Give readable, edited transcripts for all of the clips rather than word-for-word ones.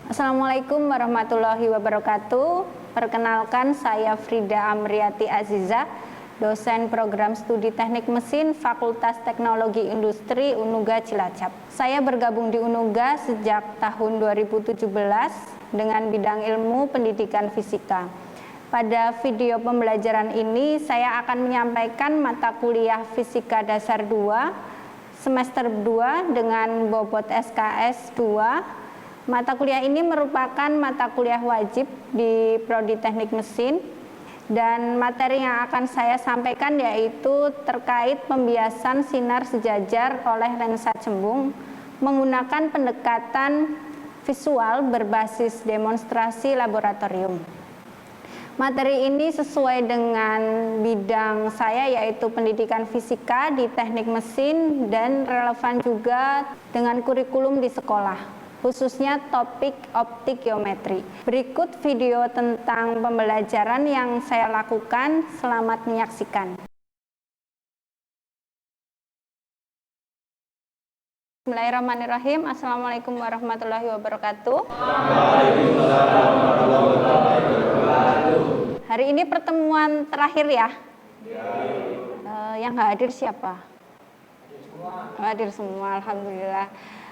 Assalamualaikum warahmatullahi wabarakatuh. Perkenalkan, saya Frida Amriati Aziza, dosen program studi teknik mesin Fakultas Teknologi Industri Unuga Cilacap. Saya bergabung di Unuga sejak tahun 2017 dengan bidang ilmu pendidikan fisika. Pada video pembelajaran ini saya akan menyampaikan mata kuliah Fisika Dasar 2 semester 2 dengan bobot SKS 2. Mata kuliah ini merupakan mata kuliah wajib di Prodi Teknik Mesin, dan materi yang akan saya sampaikan yaitu terkait pembiasan sinar sejajar oleh lensa cembung menggunakan pendekatan visual berbasis demonstrasi laboratorium. Materi ini sesuai dengan bidang saya yaitu pendidikan fisika di teknik mesin dan relevan juga dengan kurikulum di sekolah, khususnya topik optik geometri. Berikut video tentang pembelajaran yang saya lakukan. Selamat menyaksikan. Bismillahirrahmanirrahim. Assalamualaikum warahmatullahi wabarakatuh. Hari ini pertemuan terakhir ya? Yang hadir siapa? Hadir semua, alhamdulillah.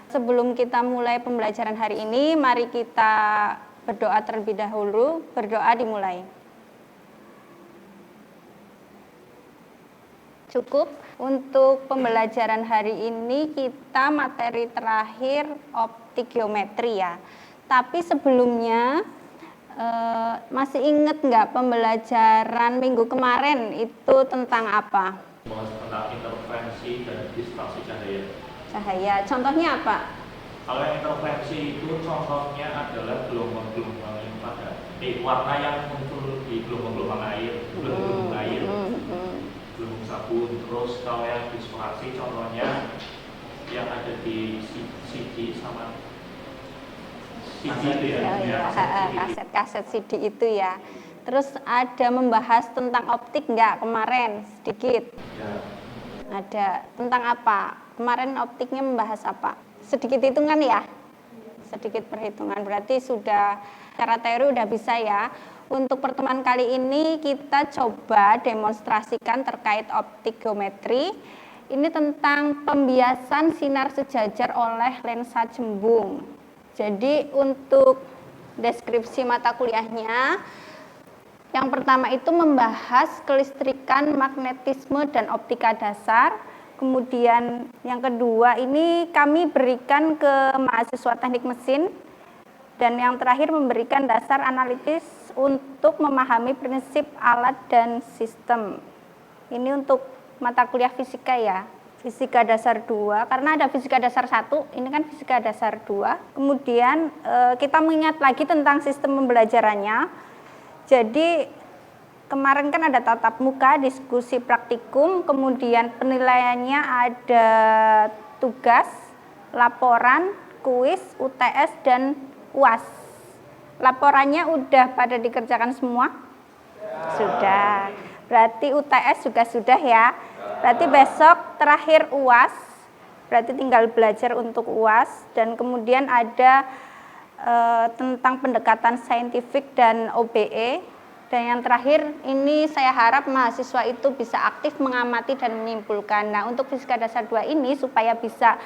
Sebelum kita mulai pembelajaran hari ini, mari kita berdoa terlebih dahulu. Berdoa dimulai. Cukup untuk pembelajaran hari ini kita materi terakhir optik geometri ya. Tapi sebelumnya masih ingat nggak pembelajaran minggu kemarin itu tentang apa? Tentang interferensi dan distorsi Cahaya. Contohnya apa? Kalau yang interferensi itu contohnya adalah gelombang-gelombang yang pada warna yang muncul di gelombang-gelombang air, gelombang air, gelombang sabun. Terus kalau yang distorsi contohnya yang ada di CD sama CD itu ya, kaset CD itu ya. Terus ada membahas tentang optik nggak kemarin sedikit? Ya. Ada. Tentang apa? Kemarin optiknya membahas apa? Sedikit hitungan ya? Sedikit perhitungan. Berarti sudah secara teori udah bisa ya. Untuk pertemuan kali ini kita coba demonstrasikan terkait optik geometri. Ini tentang pembiasan sinar sejajar oleh lensa cembung. Jadi untuk deskripsi mata kuliahnya, yang pertama itu membahas kelistrikan, magnetisme, dan optika dasar. Kemudian yang kedua ini kami berikan ke mahasiswa teknik mesin. Dan yang terakhir memberikan dasar analitis untuk memahami prinsip alat dan sistem. Ini untuk mata kuliah fisika ya. Fisika dasar 2, karena ada fisika dasar 1, ini kan fisika dasar 2. Kemudian kita mengingat lagi tentang sistem pembelajarannya. Jadi kemarin kan ada tatap muka, diskusi praktikum, kemudian penilaiannya ada tugas, laporan, kuis, UTS, dan UAS. Laporannya udah pada dikerjakan semua? Sudah. Berarti UTS juga sudah ya. Berarti besok terakhir UAS. Berarti tinggal belajar untuk UAS. Dan kemudian ada tentang pendekatan saintifik dan OBE. Dan yang terakhir ini saya harap mahasiswa itu bisa aktif mengamati dan menyimpulkan. Nah, untuk fisika dasar 2 ini supaya bisa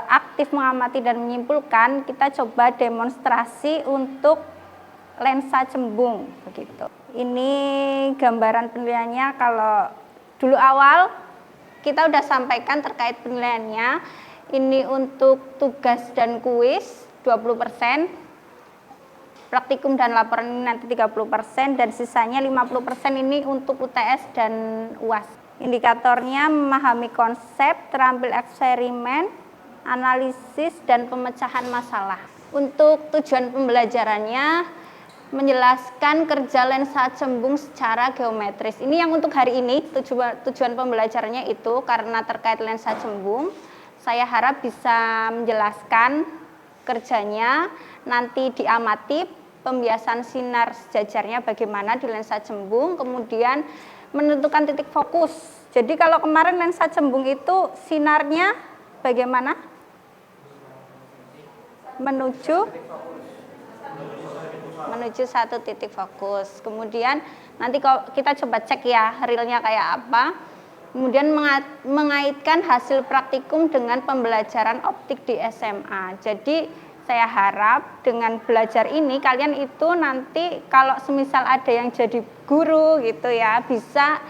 aktif mengamati dan menyimpulkan, kita coba demonstrasi untuk lensa cembung begitu. Ini gambaran penilaiannya. Kalau dulu awal kita udah sampaikan terkait penilaiannya. Ini untuk tugas dan kuis 20%, praktikum dan laporan ini nanti 30%, dan sisanya 50% ini untuk UTS dan UAS. Indikatornya memahami konsep, terampil eksperimen, analisis, dan pemecahan masalah. Untuk tujuan pembelajarannya menjelaskan kerja lensa cembung secara geometris. Ini yang untuk hari ini tujuan pembelajarannya itu karena terkait lensa cembung. Saya harap bisa menjelaskan kerjanya, nanti diamati pembiasan sinar sejajarnya bagaimana di lensa cembung, kemudian menentukan titik fokus. Jadi kalau kemarin lensa cembung itu sinarnya bagaimana? Menuju Menuju satu titik fokus. Kemudian nanti kalau kita coba cek ya realnya kayak apa. Kemudian mengaitkan hasil praktikum dengan pembelajaran optik di SMA. Jadi saya harap dengan belajar ini kalian itu nanti kalau semisal ada yang jadi guru gitu ya bisa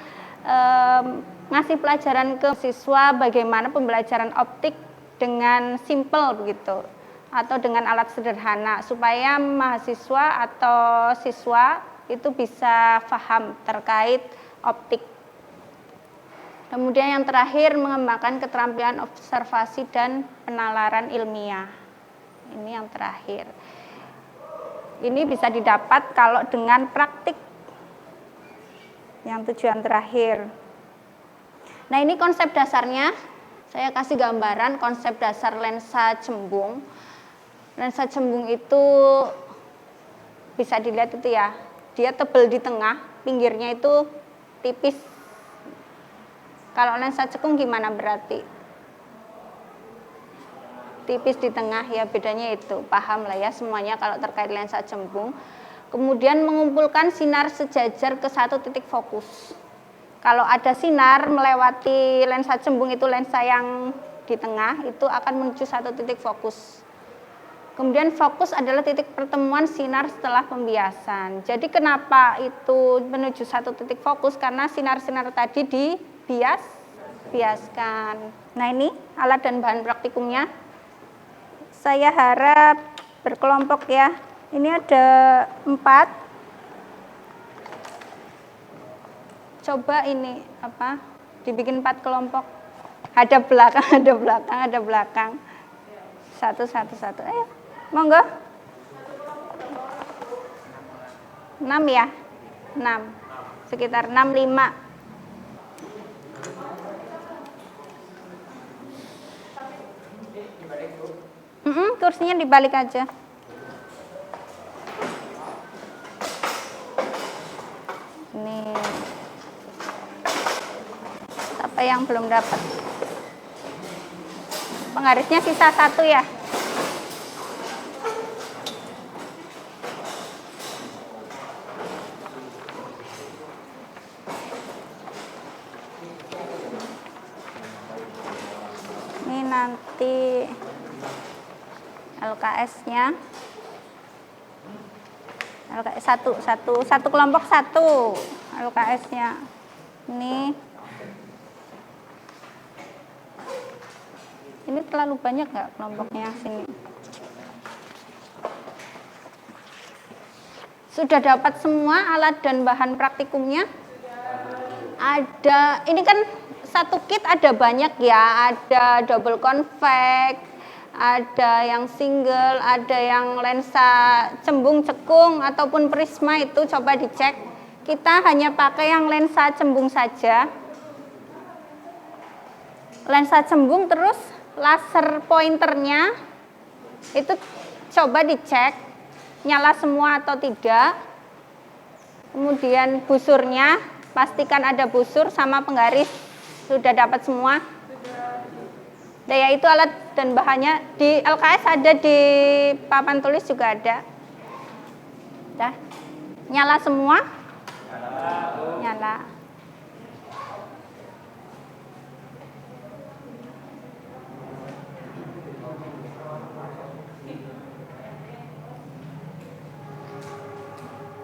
ngasih pelajaran ke siswa bagaimana pembelajaran optik dengan simple begitu atau dengan alat sederhana supaya mahasiswa atau siswa itu bisa paham terkait optik. Kemudian yang terakhir mengembangkan keterampilan observasi dan penalaran ilmiah. Ini yang terakhir. Ini bisa didapat kalau dengan praktik. Yang tujuan terakhir. Nah, ini konsep dasarnya. Saya kasih gambaran konsep dasar lensa cembung. Lensa cembung itu bisa dilihat itu ya. Dia tebal di tengah, pinggirnya itu tipis. Kalau lensa cekung gimana berarti? Tipis di tengah ya, bedanya itu. Paham lah ya semuanya kalau terkait lensa cembung. Kemudian mengumpulkan sinar sejajar ke satu titik fokus. Kalau ada sinar melewati lensa cembung itu lensa yang di tengah itu akan menuju satu titik fokus. Kemudian fokus adalah titik pertemuan sinar setelah pembiasan. Jadi kenapa itu menuju satu titik fokus? Karena sinar-sinar tadi dibiaskan. Nah, ini alat dan bahan praktikumnya. Saya harap berkelompok ya. Ini ada 4. Coba ini dibikin 4 kelompok. Ada belakang. Satu. Ayo, monggo. 6 ya? 6. Sekitar 6, 5. Kursinya dibalik aja. Ini apa yang belum dapat? Penggarisnya sisa 1 ya. Ini nanti LKS-nya. LKS satu kelompok 1 LKS-nya. Ini terlalu banyak nggak kelompoknya sini? Sudah dapat semua alat dan bahan praktikumnya? Ada, ini kan satu kit ada banyak ya, ada double convex, ada yang single, ada yang lensa cembung cekung ataupun prisma itu coba dicek. Kita hanya pakai yang lensa cembung saja. Lensa cembung terus laser pointernya itu coba dicek nyala semua atau tidak. Kemudian busurnya pastikan ada busur sama penggaris. Sudah dapat semua? Daya itu alat dan bahannya di LKS ada, di papan tulis juga ada. Dah. Nyala semua? Nyala.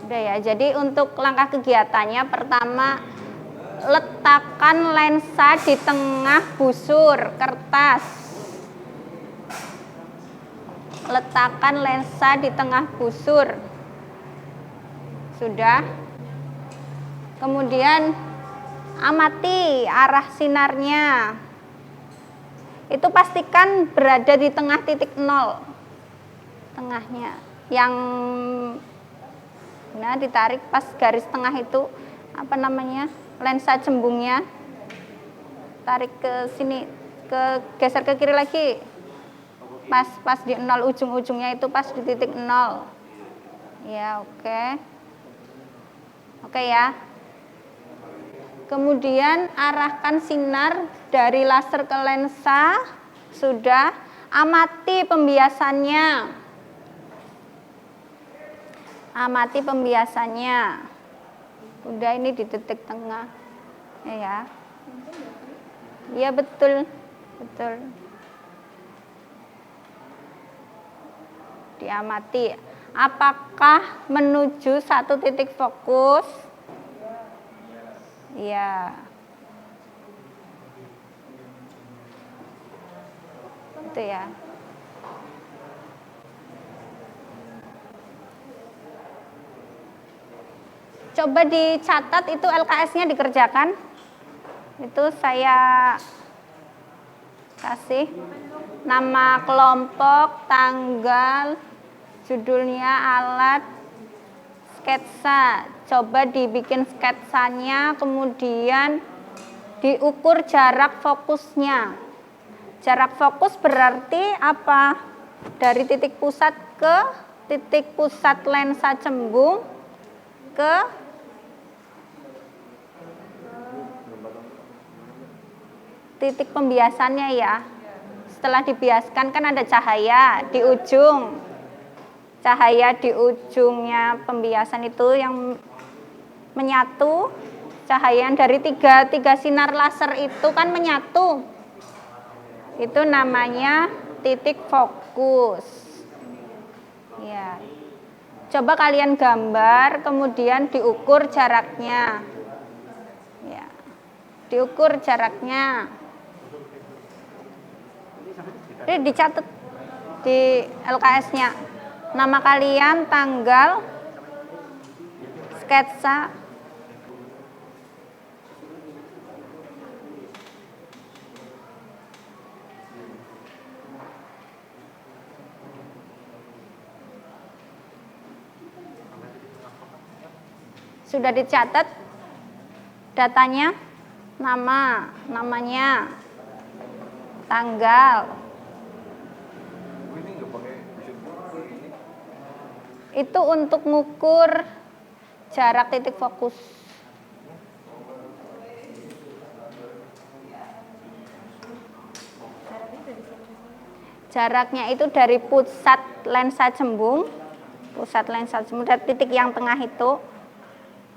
Udah ya, jadi untuk langkah kegiatannya pertama letakkan lensa di tengah busur kertas. Letakkan lensa di tengah busur. Sudah. Kemudian amati arah sinarnya. Itu pastikan berada di tengah titik 0. Tengahnya. Yang ditarik pas garis tengah itu lensa cembungnya, tarik ke sini, geser ke kiri lagi, pas di 0 ujung-ujungnya itu pas di titik 0 ya. Oke ya. Kemudian arahkan sinar dari laser ke lensa. Sudah. Amati pembiasannya. Amati pembiasannya. Udah, ini di titik tengah. Ya. Iya, betul. Betul. Diamati. Apakah menuju satu titik fokus? Iya. Itu ya. Coba dicatat itu LKS-nya dikerjakan. Itu saya kasih nama kelompok, tanggal, judulnya alat, sketsa. Coba dibikin sketsanya, kemudian diukur jarak fokusnya. Jarak fokus berarti apa? Dari titik pusat ke titik pusat lensa cembung ke titik pembiasannya ya. Setelah dibiaskan kan ada cahaya di ujung. Cahaya di ujungnya pembiasan itu yang menyatu. Cahaya yang dari tiga sinar laser itu kan menyatu. Itu namanya titik fokus. Ya. Coba kalian gambar, kemudian diukur jaraknya. Ya. Diukur jaraknya. Jadi dicatat di LKS-nya. Nama kalian, tanggal, sketsa. Sudah dicatat datanya, namanya, tanggal. Itu untuk mengukur jarak titik fokus. Jaraknya itu dari pusat lensa cembung, dari titik yang tengah itu,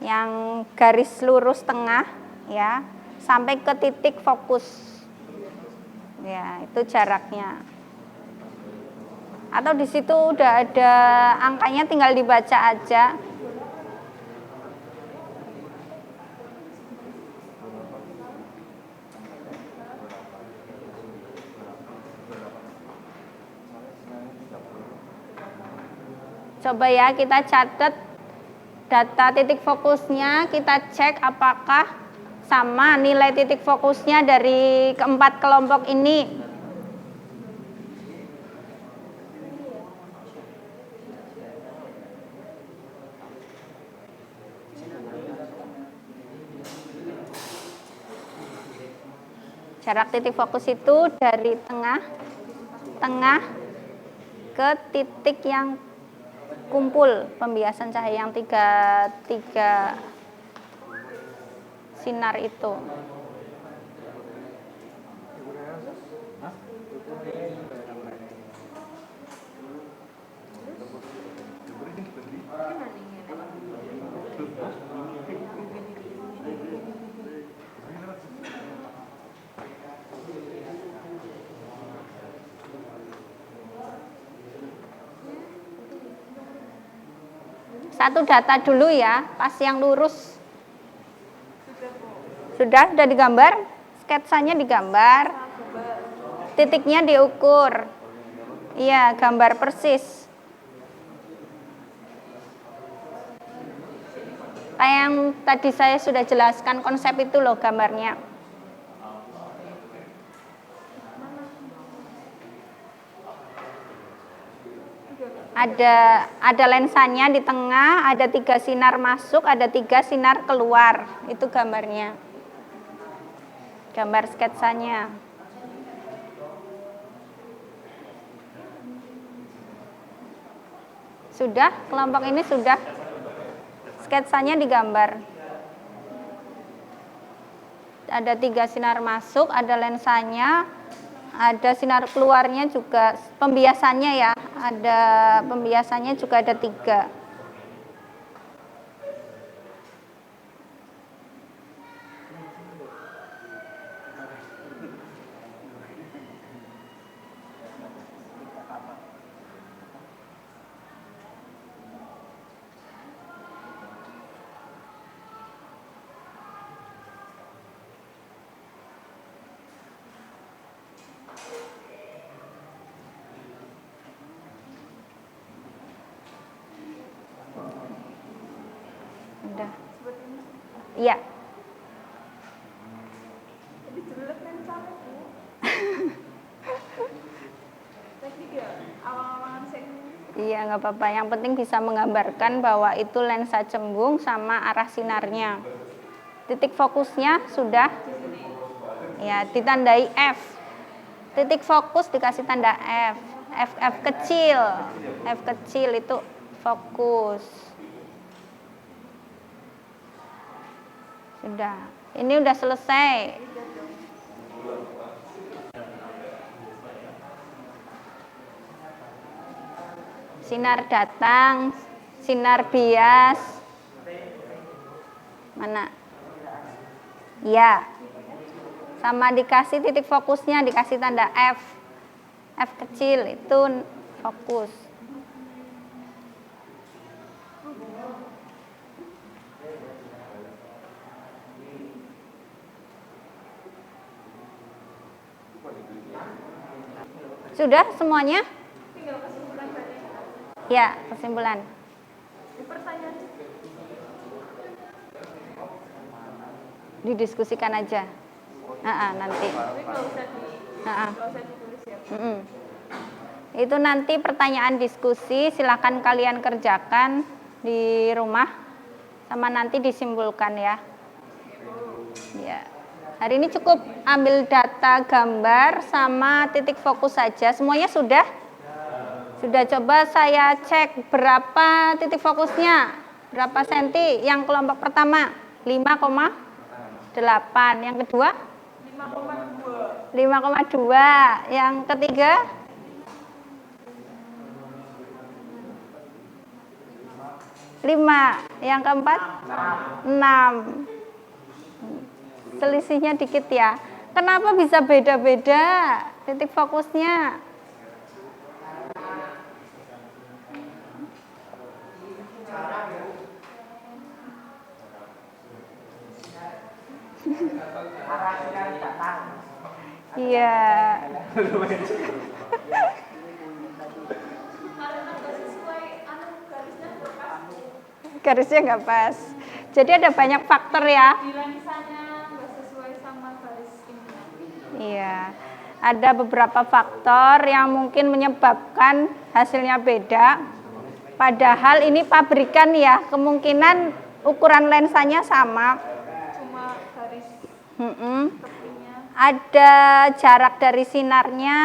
yang garis lurus tengah, ya, sampai ke titik fokus. Ya, itu jaraknya. Atau di situ udah ada angkanya, tinggal dibaca aja. Coba ya kita catat data titik fokusnya, kita cek apakah sama nilai titik fokusnya dari keempat kelompok ini. Jarak titik fokus itu dari tengah ke titik yang kumpul pembiasan cahaya yang tiga sinar itu. Satu data dulu ya, pas yang lurus. Sudah digambar, sketsanya digambar, titiknya diukur. Iya, gambar persis. Kayak yang tadi saya sudah jelaskan konsep itu loh gambarnya. Ada lensanya di tengah, ada 3 sinar masuk, ada 3 sinar keluar. Itu gambarnya. Gambar sketsanya. Sudah, kelompok ini sudah. Sketsanya digambar. Ada 3 sinar masuk, ada lensanya, ada sinar keluarnya juga, pembiasannya ya, ada pembiasannya juga ada 3. Iya. Jadi jelek lensa Bu. Teknik ya, awang-awangan sing. Iya, nggak apa-apa. Yang penting bisa menggambarkan bahwa itu lensa cembung sama arah sinarnya. Titik fokusnya sudah, ya, ditandai F. Titik fokus dikasih tanda F. F kecil. F kecil itu fokus. Sudah. Ini udah selesai. Sinar datang, sinar bias. Mana? Ya. Sama dikasih titik fokusnya, dikasih tanda F. F kecil itu fokus. Sudah semuanya? Tinggal kesimpulan berarti. Ya, kesimpulan. Di pertanyaan Didiskusikan aja. Nanti. tapi nggak usah ditulis ya. Itu nanti pertanyaan diskusi, silakan kalian kerjakan di rumah sama nanti disimpulkan ya. Ya. Hari ini cukup ambil data gambar sama titik fokus saja. Semuanya sudah? Sudah. Coba saya cek berapa titik fokusnya, berapa senti. Yang kelompok pertama 5,8, yang kedua 5,2, yang ketiga 5, yang keempat 6. Selisihnya dikit ya. Kenapa bisa beda-beda titik fokusnya? Iya. Garisnya nggak pas. Jadi ada banyak faktor ya. Di lensanya nggak sesuai sama garis ini. Iya. Ada beberapa faktor yang mungkin menyebabkan hasilnya beda. Padahal ini pabrikan ya, kemungkinan ukuran lensanya sama. Cuma garis kepingnya. Ada jarak dari sinarnya,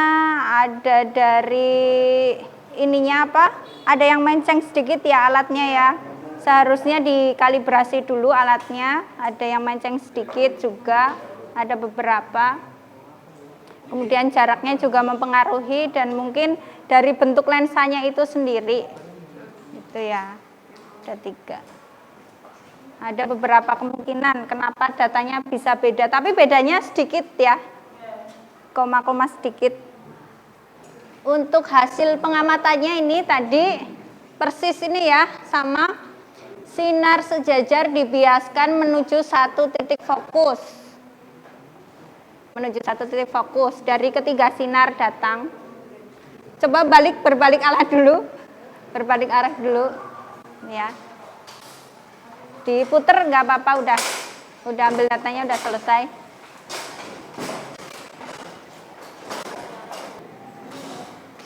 ada dari ininya apa? Ada yang menceng sedikit ya alatnya ya. Seharusnya dikalibrasi dulu alatnya. Ada yang menceng sedikit juga, ada beberapa. Kemudian jaraknya juga mempengaruhi dan mungkin dari bentuk lensanya itu sendiri. Itu ya. Ada 3. Ada beberapa kemungkinan kenapa datanya bisa beda, tapi bedanya sedikit ya, koma-koma sedikit. Untuk hasil pengamatannya ini tadi persis ini ya, sama sinar sejajar dibiaskan menuju satu titik fokus. Menuju satu titik fokus dari ketiga sinar datang. Coba berbalik arah dulu, berbalik arah dulu, ya. Diputer nggak apa-apa, udah ambil datanya, udah selesai.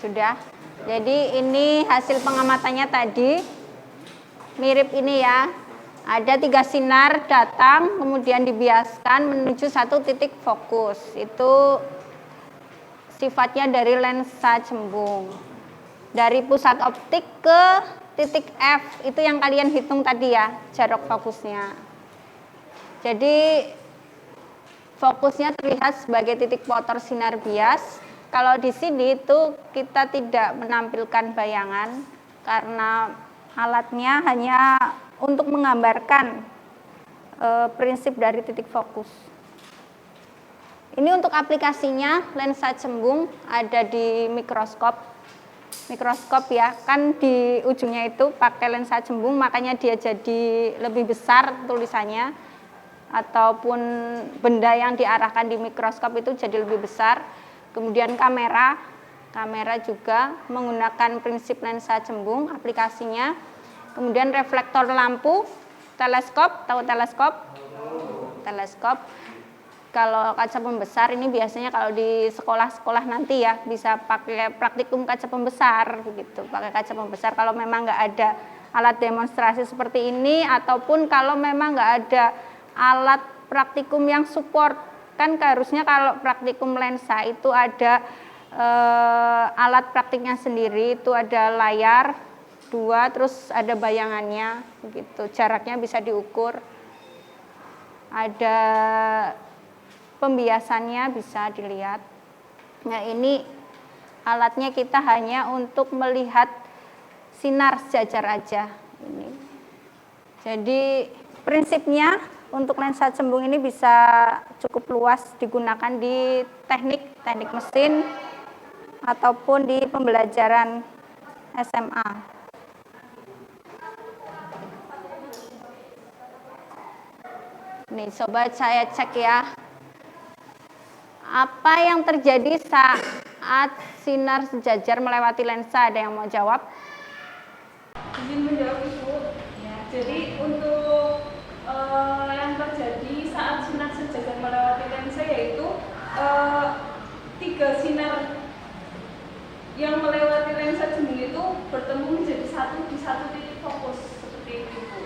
Sudah. Jadi ini hasil pengamatannya tadi mirip ini ya. Ada 3 sinar datang, kemudian dibiaskan menuju satu titik fokus. Itu sifatnya dari lensa cembung. Dari pusat optik ke titik F, itu yang kalian hitung tadi ya, jarak fokusnya. Jadi fokusnya terlihat sebagai titik motor sinar bias. Kalau di sini itu kita tidak menampilkan bayangan karena alatnya hanya untuk menggambarkan prinsip dari titik fokus. Ini untuk aplikasinya lensa cembung ada di mikroskop ya, kan di ujungnya itu pakai lensa cembung, makanya dia jadi lebih besar tulisannya, ataupun benda yang diarahkan di mikroskop itu jadi lebih besar. Kemudian kamera juga menggunakan prinsip lensa cembung aplikasinya. Kemudian reflektor lampu, teleskop, tahu teleskop? teleskop. Kalau kaca pembesar ini biasanya kalau di sekolah-sekolah nanti ya bisa pakai praktikum kaca pembesar begitu, pakai kaca pembesar kalau memang nggak ada alat demonstrasi seperti ini, ataupun kalau memang nggak ada alat praktikum yang support. Kan harusnya kalau praktikum lensa itu ada alat praktiknya sendiri, itu ada layar 2, terus ada bayangannya begitu, jaraknya bisa diukur, ada pembiasannya bisa dilihat. Nah, ini alatnya kita hanya untuk melihat sinar sejajar aja ini. Jadi prinsipnya untuk lensa cembung ini bisa cukup luas digunakan di teknik mesin ataupun di pembelajaran SMA. Nih, coba saya cek ya. Apa yang terjadi saat sinar sejajar melewati lensa? Ada yang mau jawab? Izin menjawab Ibu. Ya, jadi untuk yang terjadi saat sinar sejajar melewati lensa yaitu 3 sinar yang melewati lensa cembung itu bertemu menjadi satu di satu titik fokus seperti itu, Bu.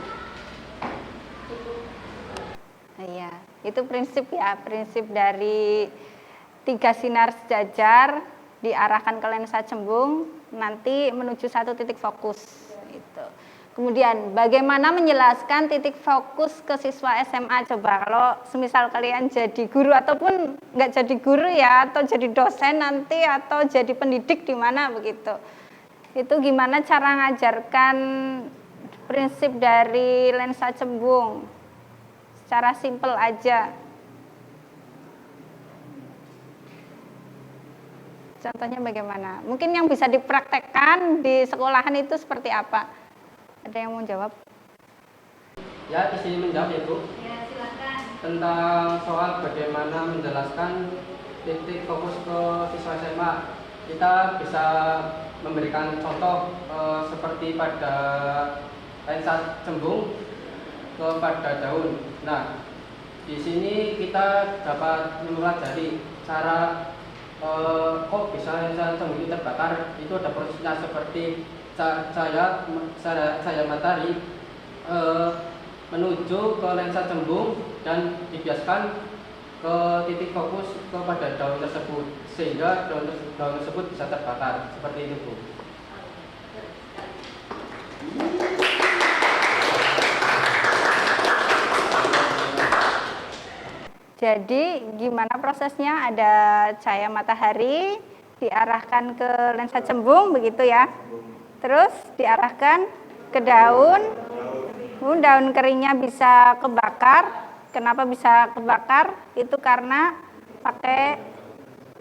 Iya, itu prinsip ya, prinsip dari 3 sinar sejajar diarahkan ke lensa cembung nanti menuju satu titik fokus itu. Kemudian bagaimana menjelaskan titik fokus ke siswa SMA? Coba kalau semisal kalian jadi guru ataupun nggak jadi guru ya, atau jadi dosen nanti atau jadi pendidik di mana begitu. Itu gimana cara ngajarkan prinsip dari lensa cembung? Secara simpel aja. Contohnya bagaimana? Mungkin yang bisa dipraktekkan di sekolahan itu seperti apa? Ada yang mau jawab? Ya, di sini menjawab ya, Bu. Ya, silakan. Tentang soal bagaimana menjelaskan titik fokus ke siswa SMA. Kita bisa memberikan contoh seperti pada lensa cembung kepada daun. Nah, di sini kita dapat mempelajari cara kok bisa lensa cembung itu terbakar. Itu ada prosesnya seperti cahaya matahari menuju ke lensa cembung dan dibiaskan ke titik fokus kepada daun tersebut sehingga daun tersebut bisa terbakar seperti itu, Bu. Jadi gimana prosesnya? Ada cahaya matahari diarahkan ke lensa cembung begitu ya. Terus diarahkan ke daun. Daun keringnya bisa kebakar. Kenapa bisa kebakar? Itu karena pakai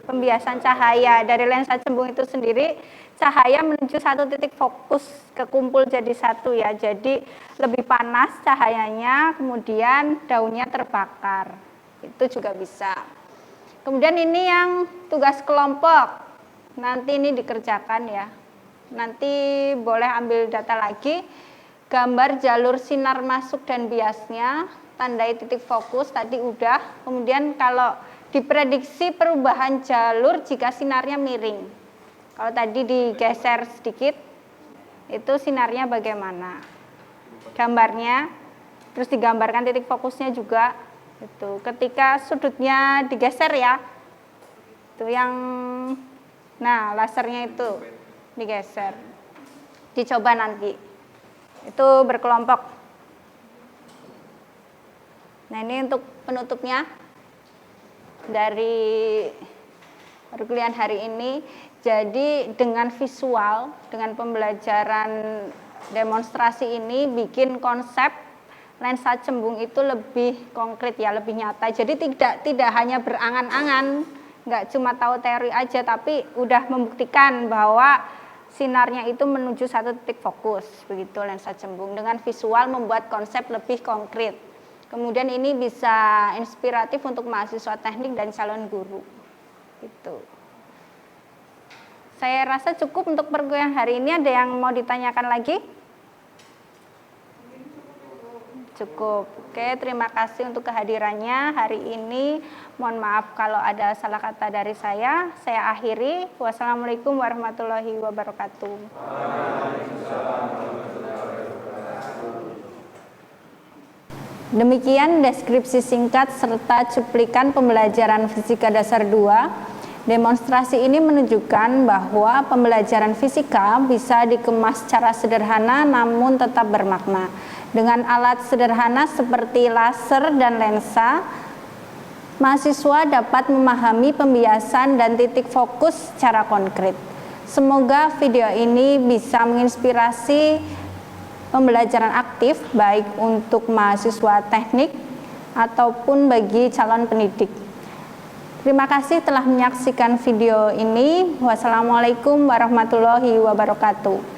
pembiasan cahaya dari lensa cembung itu sendiri. Cahaya menuju satu titik fokus, kekumpul jadi satu ya. Jadi lebih panas cahayanya, kemudian daunnya terbakar. Itu juga bisa. Kemudian ini yang tugas kelompok. Nanti ini dikerjakan ya. Nanti boleh ambil data lagi. Gambar jalur sinar masuk dan biasnya, tandai titik fokus tadi udah. Kemudian kalau diprediksi perubahan jalur jika sinarnya miring. Kalau tadi digeser sedikit, itu sinarnya bagaimana? Gambarnya, terus digambarkan titik fokusnya juga. Itu ketika sudutnya digeser ya, itu yang, nah lasernya itu digeser. Dicoba nanti. Itu berkelompok. Nah, ini untuk penutupnya dari perkuliahan hari ini. Jadi dengan visual, dengan pembelajaran demonstrasi ini bikin konsep lensa cembung itu lebih konkret ya, lebih nyata. Jadi tidak hanya berangan-angan, nggak cuma tahu teori aja, tapi udah membuktikan bahwa sinarnya itu menuju satu titik fokus, begitu lensa cembung. Dengan visual membuat konsep lebih konkret. Kemudian ini bisa inspiratif untuk mahasiswa teknik dan calon guru. Gitu. Saya rasa cukup untuk perkuliahan hari ini. Ada yang mau ditanyakan lagi? Cukup. Oke, terima kasih untuk kehadirannya hari ini. Mohon maaf kalau ada salah kata dari saya. Saya akhiri. Wassalamualaikum warahmatullahi wabarakatuh. Demikian deskripsi singkat serta cuplikan pembelajaran Fisika Dasar 2. Demonstrasi ini menunjukkan bahwa pembelajaran fisika bisa dikemas secara sederhana namun tetap bermakna. Dengan alat sederhana seperti laser dan lensa, mahasiswa dapat memahami pembiasan dan titik fokus secara konkret. Semoga video ini bisa menginspirasi pembelajaran aktif baik untuk mahasiswa teknik ataupun bagi calon pendidik. Terima kasih telah menyaksikan video ini. Wassalamualaikum warahmatullahi wabarakatuh.